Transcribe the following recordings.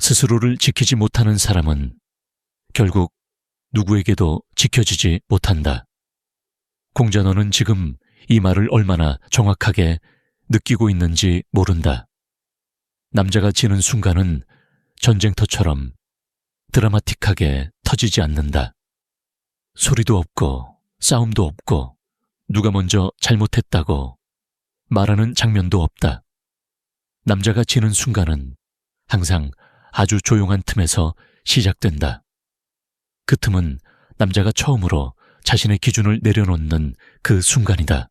스스로를 지키지 못하는 사람은 결국 누구에게도 지켜지지 못한다. 공자, 너는 지금 이 말을 얼마나 정확하게 느끼고 있는지 모른다. 남자가 지는 순간은 전쟁터처럼 드라마틱하게 터지지 않는다. 소리도 없고 싸움도 없고 누가 먼저 잘못했다고 말하는 장면도 없다. 남자가 지는 순간은 항상 아주 조용한 틈에서 시작된다. 그 틈은 남자가 처음으로 자신의 기준을 내려놓는 그 순간이다.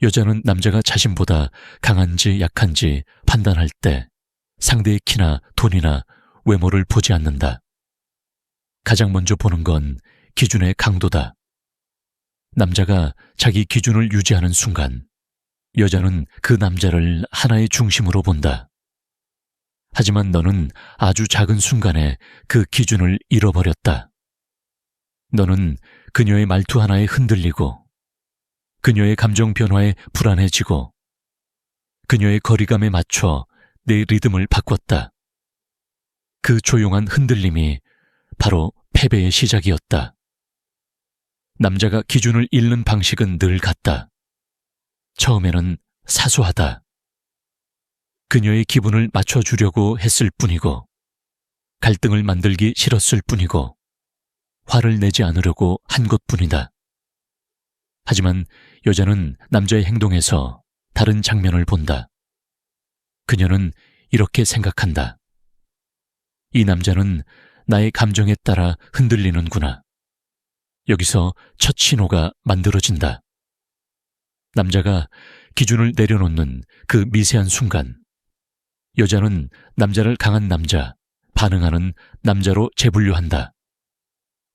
여자는 남자가 자신보다 강한지 약한지 판단할 때 상대의 키나 돈이나 외모를 보지 않는다. 가장 먼저 보는 건 기준의 강도다. 남자가 자기 기준을 유지하는 순간 여자는 그 남자를 하나의 중심으로 본다. 하지만 너는 아주 작은 순간에 그 기준을 잃어버렸다. 너는 그녀의 말투 하나에 흔들리고 그녀의 감정 변화에 불안해지고 그녀의 거리감에 맞춰 내 리듬을 바꿨다. 그 조용한 흔들림이 바로 패배의 시작이었다. 남자가 기준을 잃는 방식은 늘 같다. 처음에는 사소하다. 그녀의 기분을 맞춰주려고 했을 뿐이고 갈등을 만들기 싫었을 뿐이고 화를 내지 않으려고 한 것뿐이다. 하지만 여자는 남자의 행동에서 다른 장면을 본다. 그녀는 이렇게 생각한다. 이 남자는 나의 감정에 따라 흔들리는구나. 여기서 첫 신호가 만들어진다. 남자가 기준을 내려놓는 그 미세한 순간, 여자는 남자를 강한 남자, 반응하는 남자로 재분류한다.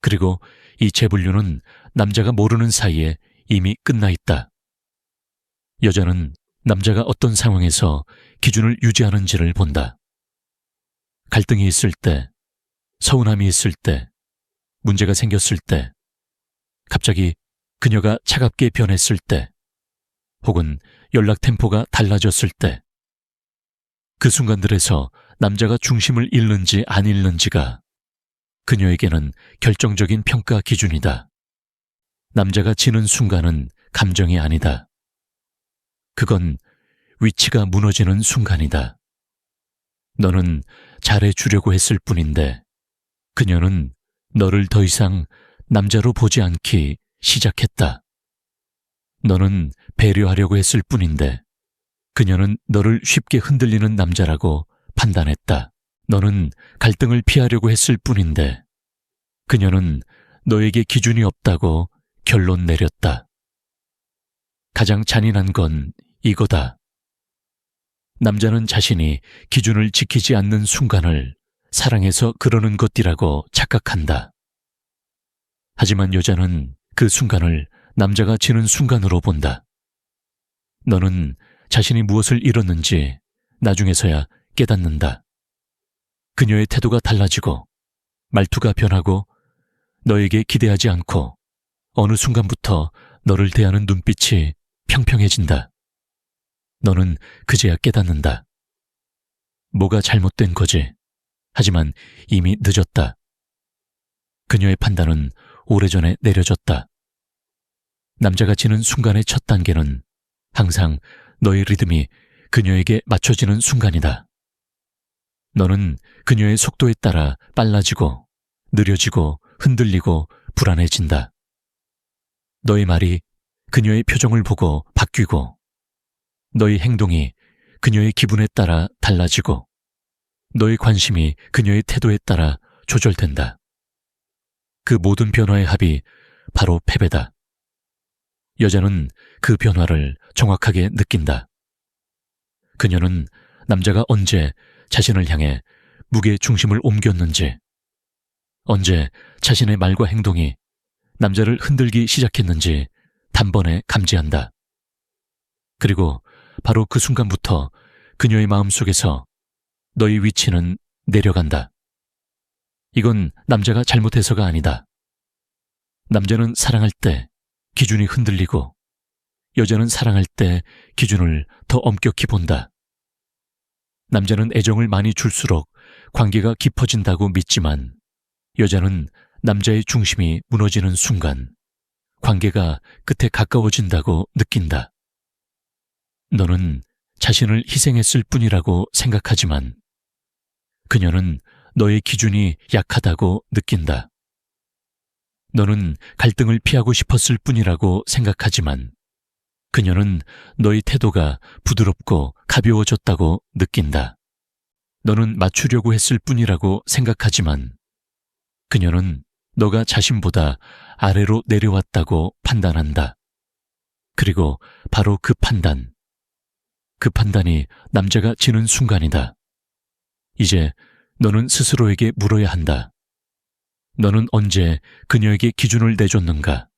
그리고 이 재분류는 남자가 모르는 사이에 이미 끝나 있다. 여자는 남자가 어떤 상황에서 기준을 유지하는지를 본다. 갈등이 있을 때, 서운함이 있을 때, 문제가 생겼을 때, 갑자기 그녀가 차갑게 변했을 때, 혹은 연락 템포가 달라졌을 때, 그 순간들에서 남자가 중심을 잃는지 안 잃는지가 그녀에게는 결정적인 평가 기준이다. 남자가 지는 순간은 감정이 아니다. 그건 위치가 무너지는 순간이다. 너는 잘해주려고 했을 뿐인데 그녀는 너를 더 이상 남자로 보지 않기 시작했다. 너는 배려하려고 했을 뿐인데 그녀는 너를 쉽게 흔들리는 남자라고 판단했다. 너는 갈등을 피하려고 했을 뿐인데 그녀는 너에게 기준이 없다고 결론 내렸다. 가장 잔인한 건 이거다. 남자는 자신이 기준을 지키지 않는 순간을 사랑해서 그러는 것이라고 착각한다. 하지만 여자는 그 순간을 남자가 지는 순간으로 본다. 너는 자신이 무엇을 잃었는지 나중에서야 깨닫는다. 그녀의 태도가 달라지고 말투가 변하고 너에게 기대하지 않고 어느 순간부터 너를 대하는 눈빛이 평평해진다. 너는 그제야 깨닫는다. 뭐가 잘못된 거지? 하지만 이미 늦었다. 그녀의 판단은 오래전에 내려졌다. 남자가 지는 순간의 첫 단계는 항상 너의 리듬이 그녀에게 맞춰지는 순간이다. 너는 그녀의 속도에 따라 빨라지고 느려지고 흔들리고 불안해진다. 너의 말이 그녀의 표정을 보고 바뀌고 너의 행동이 그녀의 기분에 따라 달라지고 너의 관심이 그녀의 태도에 따라 조절된다. 그 모든 변화의 합이 바로 패배다. 여자는 그 변화를 정확하게 느낀다. 그녀는 남자가 언제 자신을 향해 무게 중심을 옮겼는지, 언제 자신의 말과 행동이 남자를 흔들기 시작했는지 단번에 감지한다. 그리고 바로 그 순간부터 그녀의 마음속에서 너의 위치는 내려간다. 이건 남자가 잘못해서가 아니다. 남자는 사랑할 때 기준이 흔들리고 여자는 사랑할 때 기준을 더 엄격히 본다. 남자는 애정을 많이 줄수록 관계가 깊어진다고 믿지만 여자는 남자의 중심이 무너지는 순간 관계가 끝에 가까워진다고 느낀다. 너는 자신을 희생했을 뿐이라고 생각하지만 그녀는 너의 기준이 약하다고 느낀다. 너는 갈등을 피하고 싶었을 뿐이라고 생각하지만 그녀는 너의 태도가 부드럽고 가벼워졌다고 느낀다. 너는 맞추려고 했을 뿐이라고 생각하지만 그녀는 너가 자신보다 아래로 내려왔다고 판단한다. 그리고 바로 그 판단이 남자가 지는 순간이다. 이제 너는 스스로에게 물어야 한다. 너는 언제 그녀에게 기준을 내줬는가?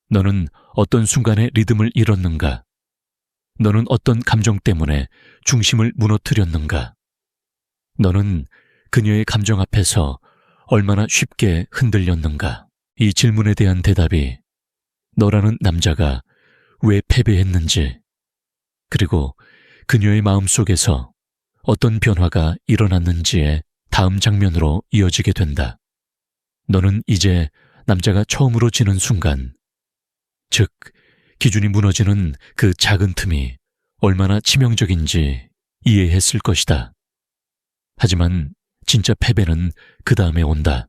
너는 어떤 순간에 리듬을 잃었는가? 너는 어떤 감정 때문에 중심을 무너뜨렸는가? 너는 그녀의 감정 앞에서 얼마나 쉽게 흔들렸는가? 이 질문에 대한 대답이 너라는 남자가 왜 패배했는지, 그리고 그녀의 마음속에서 어떤 변화가 일어났는지의 다음 장면으로 이어지게 된다. 너는 이제 남자가 처음으로 지는 순간, 즉 기준이 무너지는 그 작은 틈이 얼마나 치명적인지 이해했을 것이다. 하지만 진짜 패배는 그 다음에 온다.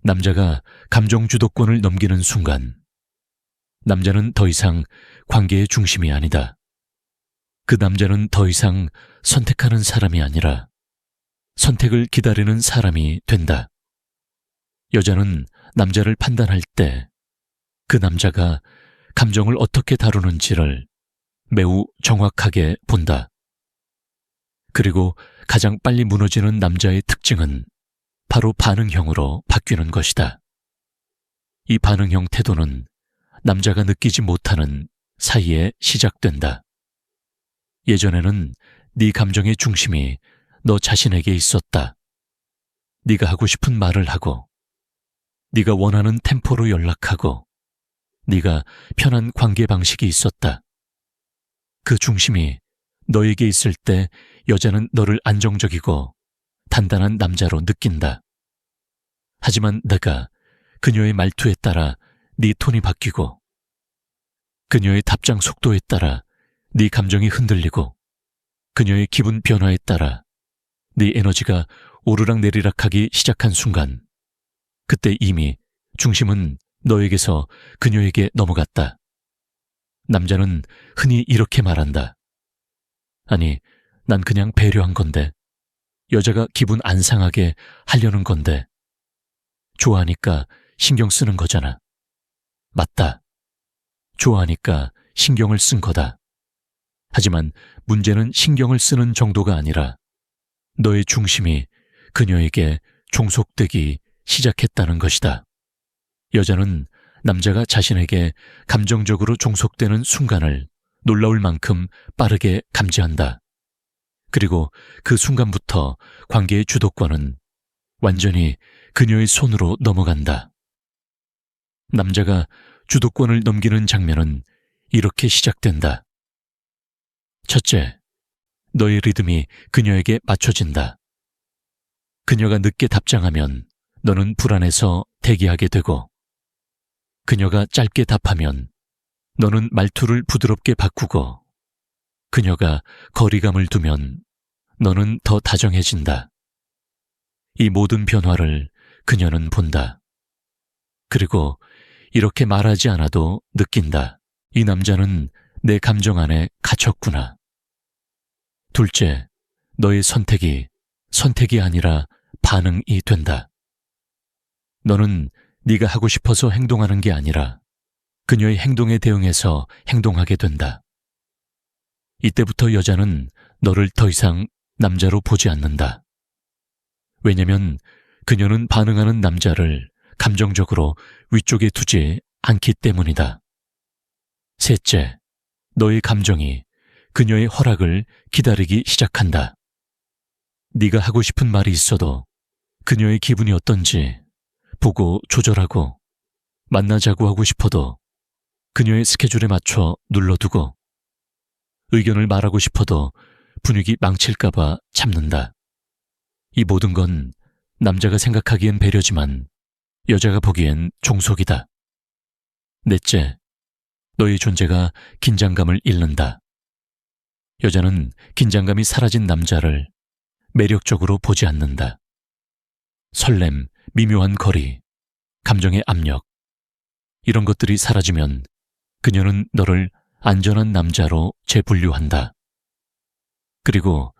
남자가 감정 주도권을 넘기는 순간, 남자는 더 이상 관계의 중심이 아니다. 그 남자는 더 이상 선택하는 사람이 아니라 선택을 기다리는 사람이 된다. 여자는 남자를 판단할 때 그 남자가 감정을 어떻게 다루는지를 매우 정확하게 본다. 그리고 가장 빨리 무너지는 남자의 특징은 바로 반응형으로 바뀌는 것이다. 이 반응형 태도는 남자가 느끼지 못하는 사이에 시작된다. 예전에는 네 감정의 중심이 너 자신에게 있었다. 네가 하고 싶은 말을 하고, 네가 원하는 템포로 연락하고, 네가 편한 관계 방식이 있었다. 그 중심이 너에게 있을 때 여자는 너를 안정적이고 단단한 남자로 느낀다. 하지만 내가 그녀의 말투에 따라 네 톤이 바뀌고, 그녀의 답장 속도에 따라 네 감정이 흔들리고, 그녀의 기분 변화에 따라 네 에너지가 오르락내리락하기 시작한 순간, 그때 이미 중심은 너에게서 그녀에게 넘어갔다. 남자는 흔히 이렇게 말한다. 아니, 난 그냥 배려한 건데, 여자가 기분 안 상하게 하려는 건데, 좋아하니까 신경 쓰는 거잖아. 맞다. 좋아하니까 신경을 쓴 거다. 하지만 문제는 신경을 쓰는 정도가 아니라 너의 중심이 그녀에게 종속되기 시작했다는 것이다. 여자는 남자가 자신에게 감정적으로 종속되는 순간을 놀라울 만큼 빠르게 감지한다. 그리고 그 순간부터 관계의 주도권은 완전히 그녀의 손으로 넘어간다. 남자가 주도권을 넘기는 장면은 이렇게 시작된다. 첫째, 너의 리듬이 그녀에게 맞춰진다. 그녀가 늦게 답장하면 너는 불안해서 대기하게 되고, 그녀가 짧게 답하면 너는 말투를 부드럽게 바꾸고, 그녀가 거리감을 두면 너는 더 다정해진다. 이 모든 변화를 그녀는 본다. 그리고 이렇게 말하지 않아도 느낀다. 이 남자는 내 감정 안에 갇혔구나. 둘째, 너의 선택이 아니라 반응이 된다. 너는 네가 하고 싶어서 행동하는 게 아니라 그녀의 행동에 대응해서 행동하게 된다. 이때부터 여자는 너를 더 이상 남자로 보지 않는다. 왜냐면 그녀는 반응하는 남자를 감정적으로 위쪽에 두지 않기 때문이다. 셋째, 너의 감정이 그녀의 허락을 기다리기 시작한다. 네가 하고 싶은 말이 있어도 그녀의 기분이 어떤지 보고 조절하고, 만나자고 하고 싶어도 그녀의 스케줄에 맞춰 눌러두고, 의견을 말하고 싶어도 분위기 망칠까봐 참는다. 이 모든 건 남자가 생각하기엔 배려지만 여자가 보기엔 종속이다. 넷째, 너의 존재가 긴장감을 잃는다. 여자는 긴장감이 사라진 남자를 매력적으로 보지 않는다. 설렘, 미묘한 거리, 감정의 압력, 이런 것들이 사라지면 그녀는 너를 안전한 남자로 재분류한다. 그리고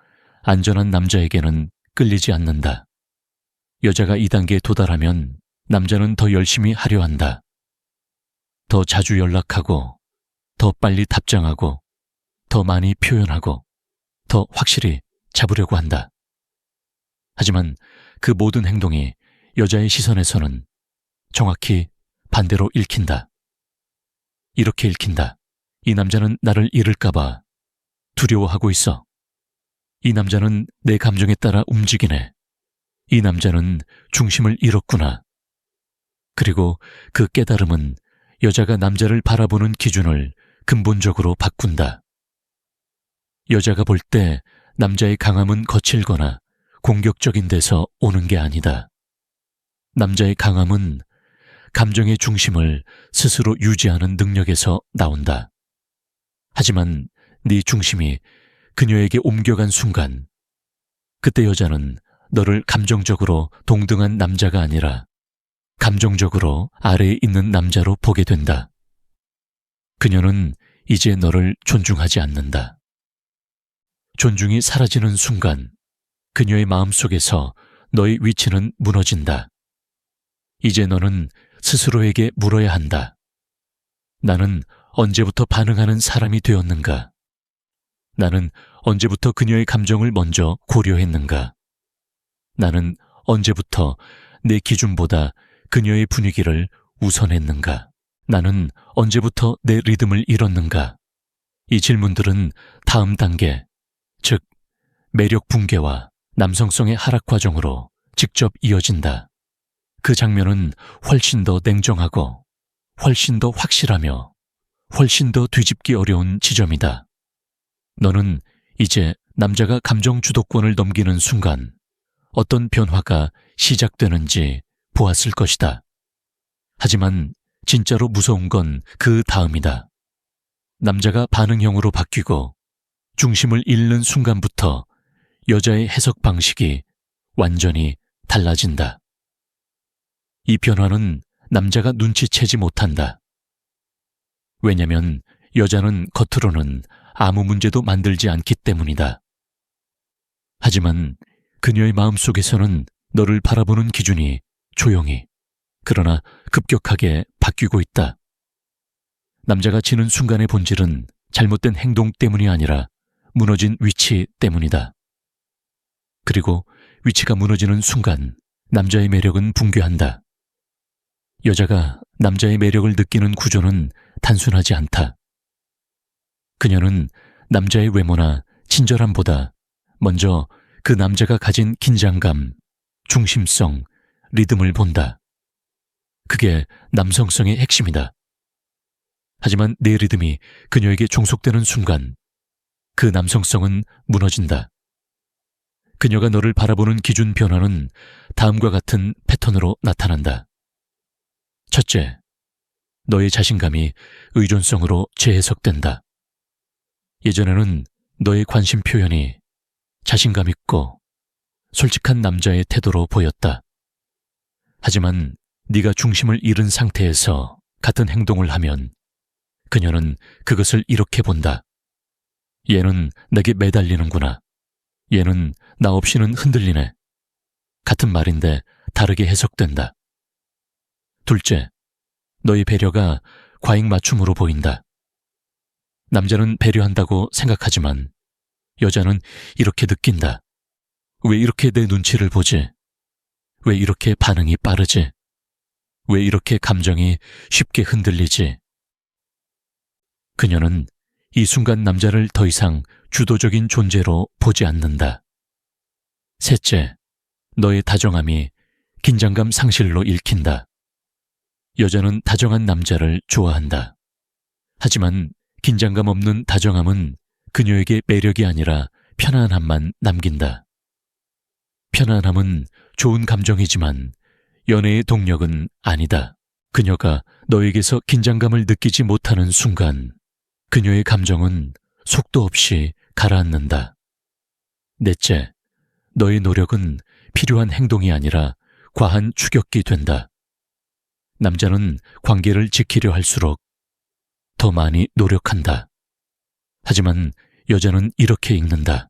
안전한 남자에게는 끌리지 않는다. 여자가 이 단계에 도달하면 남자는 더 열심히 하려 한다. 더 자주 연락하고, 더 빨리 답장하고, 더 많이 표현하고, 더 확실히 잡으려고 한다. 하지만 그 모든 행동이 여자의 시선에서는 정확히 반대로 읽힌다. 이렇게 읽힌다. 이 남자는 나를 잃을까봐 두려워하고 있어. 이 남자는 내 감정에 따라 움직이네. 이 남자는 중심을 잃었구나. 그리고 그 깨달음은 여자가 남자를 바라보는 기준을 근본적으로 바꾼다. 여자가 볼 때 남자의 강함은 거칠거나 공격적인 데서 오는 게 아니다. 남자의 강함은 감정의 중심을 스스로 유지하는 능력에서 나온다. 하지만 네 중심이 그녀에게 옮겨간 순간, 그때 여자는 너를 감정적으로 동등한 남자가 아니라 감정적으로 아래에 있는 남자로 보게 된다. 그녀는 이제 너를 존중하지 않는다. 존중이 사라지는 순간 그녀의 마음속에서 너의 위치는 무너진다. 이제 너는 스스로에게 물어야 한다. 나는 언제부터 반응하는 사람이 되었는가? 나는 언제부터 그녀의 감정을 먼저 고려했는가? 나는 언제부터 내 기준보다 그녀의 분위기를 우선했는가? 나는 언제부터 내 리듬을 잃었는가? 이 질문들은 다음 단계, 즉 매력 붕괴와 남성성의 하락 과정으로 직접 이어진다. 그 장면은 훨씬 더 냉정하고 훨씬 더 확실하며 훨씬 더 뒤집기 어려운 지점이다. 너는 이제 남자가 감정 주도권을 넘기는 순간 어떤 변화가 시작되는지 보았을 것이다. 하지만 진짜로 무서운 건 그 다음이다. 남자가 반응형으로 바뀌고 중심을 잃는 순간부터 여자의 해석 방식이 완전히 달라진다. 이 변화는 남자가 눈치채지 못한다. 왜냐면 여자는 겉으로는 아무 문제도 만들지 않기 때문이다. 하지만 그녀의 마음속에서는 너를 바라보는 기준이 조용히, 그러나 급격하게 바뀌고 있다. 남자가 지는 순간의 본질은 잘못된 행동 때문이 아니라 무너진 위치 때문이다. 그리고 위치가 무너지는 순간 남자의 매력은 붕괴한다. 여자가 남자의 매력을 느끼는 구조는 단순하지 않다. 그녀는 남자의 외모나 친절함보다 먼저 그 남자가 가진 긴장감, 중심성, 리듬을 본다. 그게 남성성의 핵심이다. 하지만 내 리듬이 그녀에게 종속되는 순간 그 남성성은 무너진다. 그녀가 너를 바라보는 기준 변화는 다음과 같은 패턴으로 나타난다. 첫째, 너의 자신감이 의존성으로 재해석된다. 예전에는 너의 관심 표현이 자신감 있고 솔직한 남자의 태도로 보였다. 하지만 네가 중심을 잃은 상태에서 같은 행동을 하면 그녀는 그것을 이렇게 본다. 얘는 내게 매달리는구나. 얘는 나 없이는 흔들리네. 같은 말인데 다르게 해석된다. 둘째, 너의 배려가 과잉 맞춤으로 보인다. 남자는 배려한다고 생각하지만 여자는 이렇게 느낀다. 왜 이렇게 내 눈치를 보지? 왜 이렇게 반응이 빠르지? 왜 이렇게 감정이 쉽게 흔들리지? 그녀는 이 순간 남자를 더 이상 주도적인 존재로 보지 않는다. 셋째, 너의 다정함이 긴장감 상실로 읽힌다. 여자는 다정한 남자를 좋아한다. 하지만 긴장감 없는 다정함은 그녀에게 매력이 아니라 편안함만 남긴다. 편안함은 좋은 감정이지만 연애의 동력은 아니다. 그녀가 너에게서 긴장감을 느끼지 못하는 순간 그녀의 감정은 속도 없이 가라앉는다. 넷째, 너의 노력은 필요한 행동이 아니라 과한 추격기 된다. 남자는 관계를 지키려 할수록 더 많이 노력한다. 하지만 여자는 이렇게 읽는다.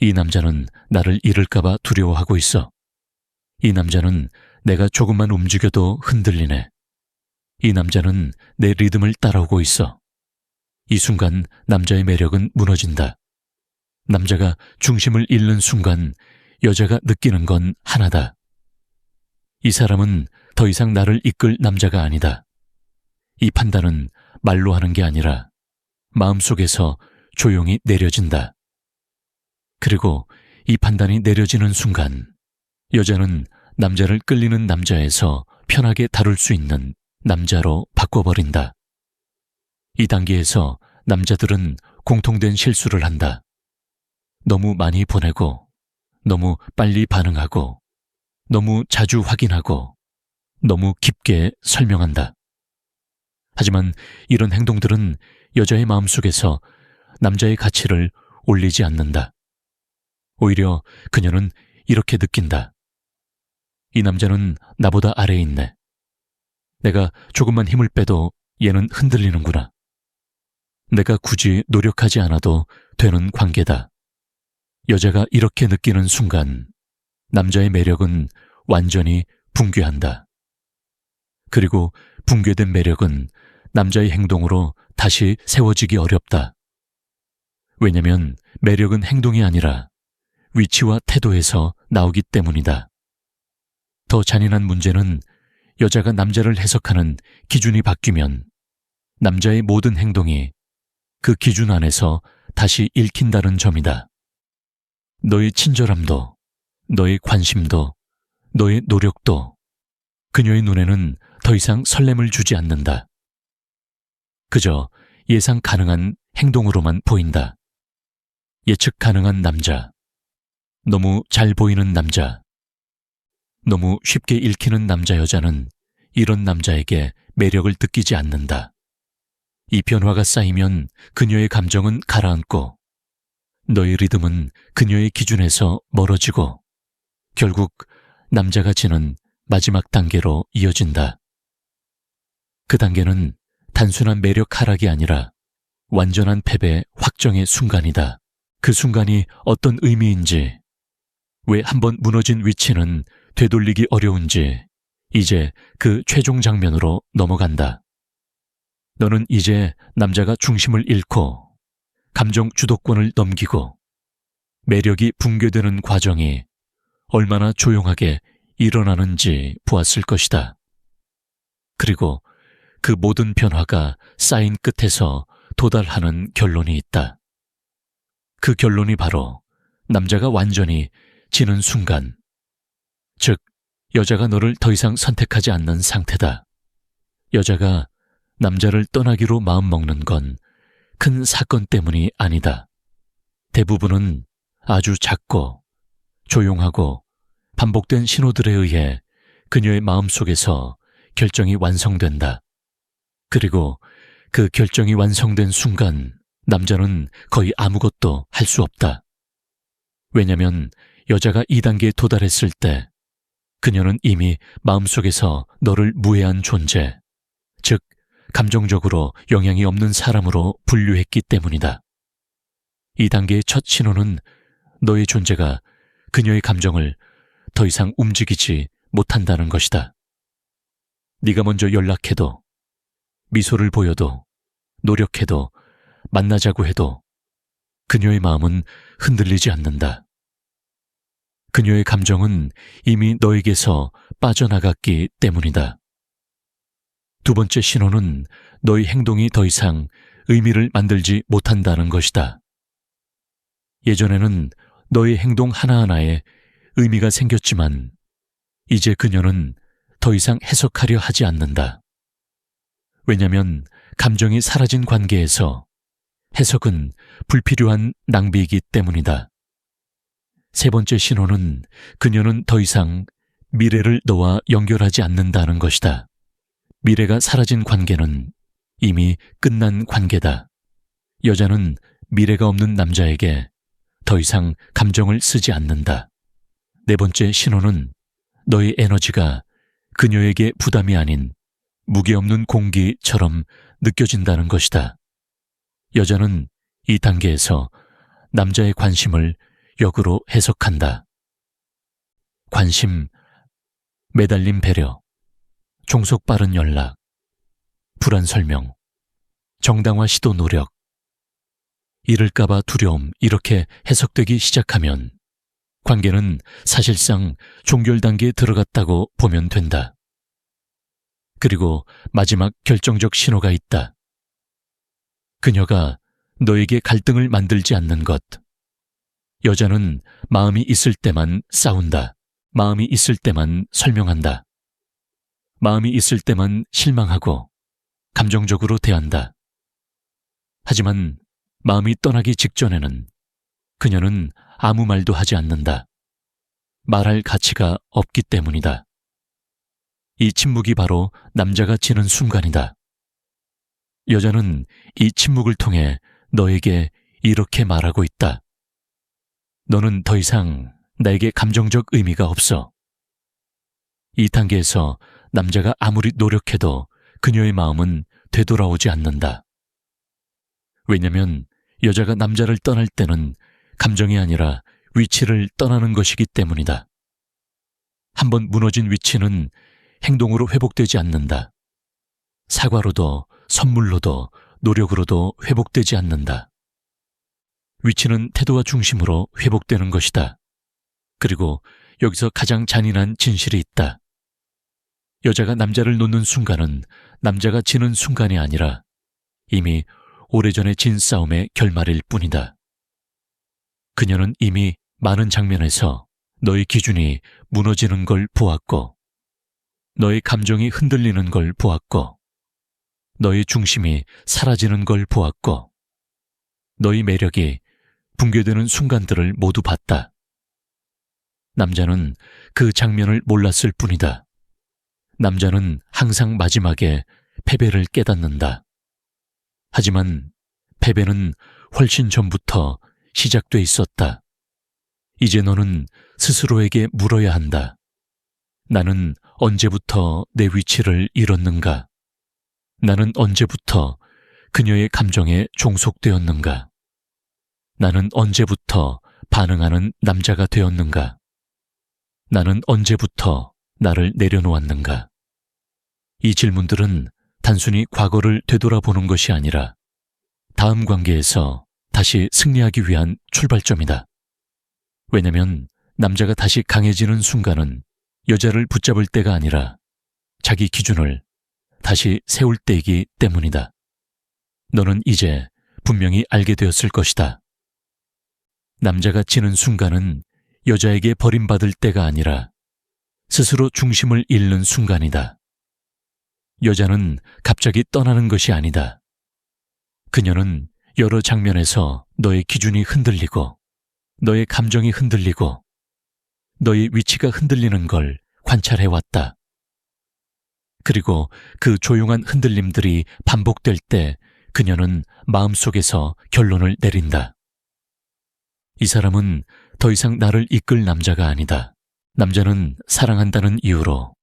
이 남자는 나를 잃을까봐 두려워하고 있어. 이 남자는 내가 조금만 움직여도 흔들리네. 이 남자는 내 리듬을 따라오고 있어. 이 순간 남자의 매력은 무너진다. 남자가 중심을 잃는 순간 여자가 느끼는 건 하나다. 이 사람은 더 이상 나를 이끌 남자가 아니다. 이 판단은 말로 하는 게 아니라 마음속에서 조용히 내려진다. 그리고 이 판단이 내려지는 순간 여자는 남자를 끌리는 남자에서 편하게 다룰 수 있는 남자로 바꿔버린다. 이 단계에서 남자들은 공통된 실수를 한다. 너무 많이 보내고, 너무 빨리 반응하고, 너무 자주 확인하고, 너무 깊게 설명한다. 하지만 이런 행동들은 여자의 마음속에서 남자의 가치를 올리지 않는다. 오히려 그녀는 이렇게 느낀다. 이 남자는 나보다 아래에 있네. 내가 조금만 힘을 빼도 얘는 흔들리는구나. 내가 굳이 노력하지 않아도 되는 관계다. 여자가 이렇게 느끼는 순간 남자의 매력은 완전히 붕괴한다. 그리고 붕괴된 매력은 남자의 행동으로 다시 세워지기 어렵다. 왜냐면 매력은 행동이 아니라 위치와 태도에서 나오기 때문이다. 더 잔인한 문제는 여자가 남자를 해석하는 기준이 바뀌면 남자의 모든 행동이 그 기준 안에서 다시 읽힌다는 점이다. 너의 친절함도, 너의 관심도, 너의 노력도 그녀의 눈에는 더 이상 설렘을 주지 않는다. 그저 예상 가능한 행동으로만 보인다. 예측 가능한 남자, 너무 잘 보이는 남자, 너무 쉽게 읽히는 남자 여자는 이런 남자에게 매력을 느끼지 않는다. 이 변화가 쌓이면 그녀의 감정은 가라앉고 너의 리듬은 그녀의 기준에서 멀어지고 결국 남자가 지는 마지막 단계로 이어진다. 그 단계는 단순한 매력 하락이 아니라 완전한 패배 확정의 순간이다. 그 순간이 어떤 의미인지, 왜 한번 무너진 위치는 되돌리기 어려운지 이제 그 최종 장면으로 넘어간다. 너는 이제 남자가 중심을 잃고 감정 주도권을 넘기고 매력이 붕괴되는 과정이 얼마나 조용하게 일어나는지 보았을 것이다. 그리고 그 모든 변화가 쌓인 끝에서 도달하는 결론이 있다. 그 결론이 바로 남자가 완전히 지는 순간, 즉 여자가 너를 더 이상 선택하지 않는 상태다. 여자가 남자를 떠나기로 마음먹는 건 큰 사건 때문이 아니다. 대부분은 아주 작고 조용하고 반복된 신호들에 의해 그녀의 마음속에서 결정이 완성된다. 그리고 그 결정이 완성된 순간 남자는 거의 아무것도 할 수 없다. 왜냐면 여자가 이 단계에 도달했을 때 그녀는 이미 마음속에서 너를 무해한 존재, 즉 감정적으로 영향이 없는 사람으로 분류했기 때문이다. 이 단계의 첫 신호는 너의 존재가 그녀의 감정을 더 이상 움직이지 못한다는 것이다. 네가 먼저 연락해도, 미소를 보여도, 노력해도, 만나자고 해도 그녀의 마음은 흔들리지 않는다. 그녀의 감정은 이미 너에게서 빠져나갔기 때문이다. 두 번째 신호는 너의 행동이 더 이상 의미를 만들지 못한다는 것이다. 예전에는 너의 행동 하나하나에 의미가 생겼지만 이제 그녀는 더 이상 해석하려 하지 않는다. 왜냐하면 감정이 사라진 관계에서 해석은 불필요한 낭비이기 때문이다. 세 번째 신호는 그녀는 더 이상 미래를 너와 연결하지 않는다는 것이다. 미래가 사라진 관계는 이미 끝난 관계다. 여자는 미래가 없는 남자에게 더 이상 감정을 쓰지 않는다. 네 번째 신호는 너의 에너지가 그녀에게 부담이 아닌 무게 없는 공기처럼 느껴진다는 것이다. 여자는 이 단계에서 남자의 관심을 역으로 해석한다. 관심, 매달림 배려, 종속 빠른 연락, 불안 설명, 정당화 시도 노력, 잃을까봐 두려움 이렇게 해석되기 시작하면 관계는 사실상 종결 단계에 들어갔다고 보면 된다. 그리고 마지막 결정적 신호가 있다. 그녀가 너에게 갈등을 만들지 않는 것. 여자는 마음이 있을 때만 싸운다. 마음이 있을 때만 설명한다. 마음이 있을 때만 실망하고 감정적으로 대한다. 하지만 마음이 떠나기 직전에는 그녀는 아무 말도 하지 않는다. 말할 가치가 없기 때문이다. 이 침묵이 바로 남자가 지는 순간이다. 여자는 이 침묵을 통해 너에게 이렇게 말하고 있다. 너는 더 이상 나에게 감정적 의미가 없어. 이 단계에서 남자가 아무리 노력해도 그녀의 마음은 되돌아오지 않는다. 왜냐면 여자가 남자를 떠날 때는 감정이 아니라 위치를 떠나는 것이기 때문이다. 한번 무너진 위치는 행동으로 회복되지 않는다. 사과로도 선물로도 노력으로도 회복되지 않는다. 위치는 태도와 중심으로 회복되는 것이다. 그리고 여기서 가장 잔인한 진실이 있다. 여자가 남자를 놓는 순간은 남자가 지는 순간이 아니라 이미 오래전에 진 싸움의 결말일 뿐이다. 그녀는 이미 많은 장면에서 너의 기준이 무너지는 걸 보았고, 너의 감정이 흔들리는 걸 보았고, 너의 중심이 사라지는 걸 보았고, 너의 매력이 붕괴되는 순간들을 모두 봤다. 남자는 그 장면을 몰랐을 뿐이다. 남자는 항상 마지막에 패배를 깨닫는다. 하지만 패배는 훨씬 전부터 시작돼 있었다. 이제 너는 스스로에게 물어야 한다. 나는 언제부터 내 위치를 잃었는가? 나는 언제부터 그녀의 감정에 종속되었는가? 나는 언제부터 반응하는 남자가 되었는가? 나는 언제부터 나를 내려놓았는가? 이 질문들은 단순히 과거를 되돌아보는 것이 아니라 다음 관계에서 다시 승리하기 위한 출발점이다. 왜냐면 남자가 다시 강해지는 순간은 여자를 붙잡을 때가 아니라 자기 기준을 다시 세울 때이기 때문이다. 너는 이제 분명히 알게 되었을 것이다. 남자가 지는 순간은 여자에게 버림받을 때가 아니라 스스로 중심을 잃는 순간이다. 여자는 갑자기 떠나는 것이 아니다. 그녀는 여러 장면에서 너의 기준이 흔들리고 너의 감정이 흔들리고 너의 위치가 흔들리는 걸 관찰해왔다. 그리고 그 조용한 흔들림들이 반복될 때 그녀는 마음속에서 결론을 내린다. 이 사람은 더 이상 나를 이끌 남자가 아니다. 남자는 사랑한다는 이유로,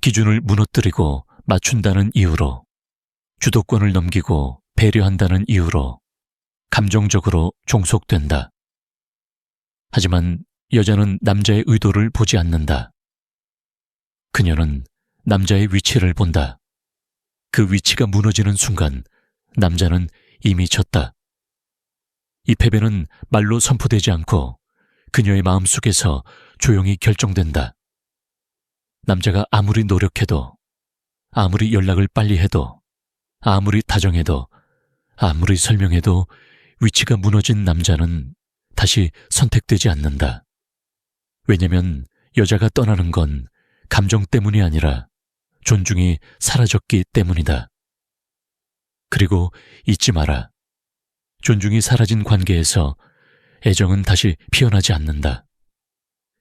기준을 무너뜨리고 맞춘다는 이유로, 주도권을 넘기고 배려한다는 이유로 감정적으로 종속된다. 하지만 여자는 남자의 의도를 보지 않는다. 그녀는 남자의 위치를 본다. 그 위치가 무너지는 순간 남자는 이미 졌다. 이 패배는 말로 선포되지 않고 그녀의 마음속에서 조용히 결정된다. 남자가 아무리 노력해도, 아무리 연락을 빨리 해도, 아무리 다정해도, 아무리 설명해도 위치가 무너진 남자는 다시 선택되지 않는다. 왜냐면 여자가 떠나는 건 감정 때문이 아니라 존중이 사라졌기 때문이다. 그리고 잊지 마라. 존중이 사라진 관계에서 애정은 다시 피어나지 않는다.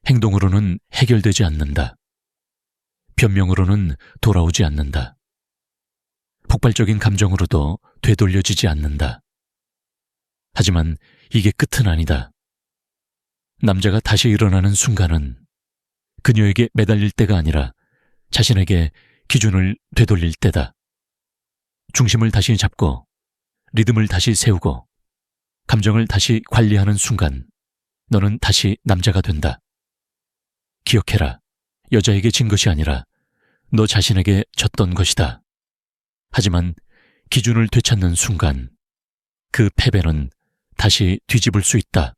행동으로는 해결되지 않는다. 변명으로는 돌아오지 않는다. 폭발적인 감정으로도 되돌려지지 않는다. 하지만 이게 끝은 아니다. 남자가 다시 일어나는 순간은 그녀에게 매달릴 때가 아니라 자신에게 기준을 되돌릴 때다. 중심을 다시 잡고 리듬을 다시 세우고 감정을 다시 관리하는 순간 너는 다시 남자가 된다. 기억해라. 여자에게 진 것이 아니라 너 자신에게 졌던 것이다. 하지만 기준을 되찾는 순간 그 패배는 다시 뒤집을 수 있다.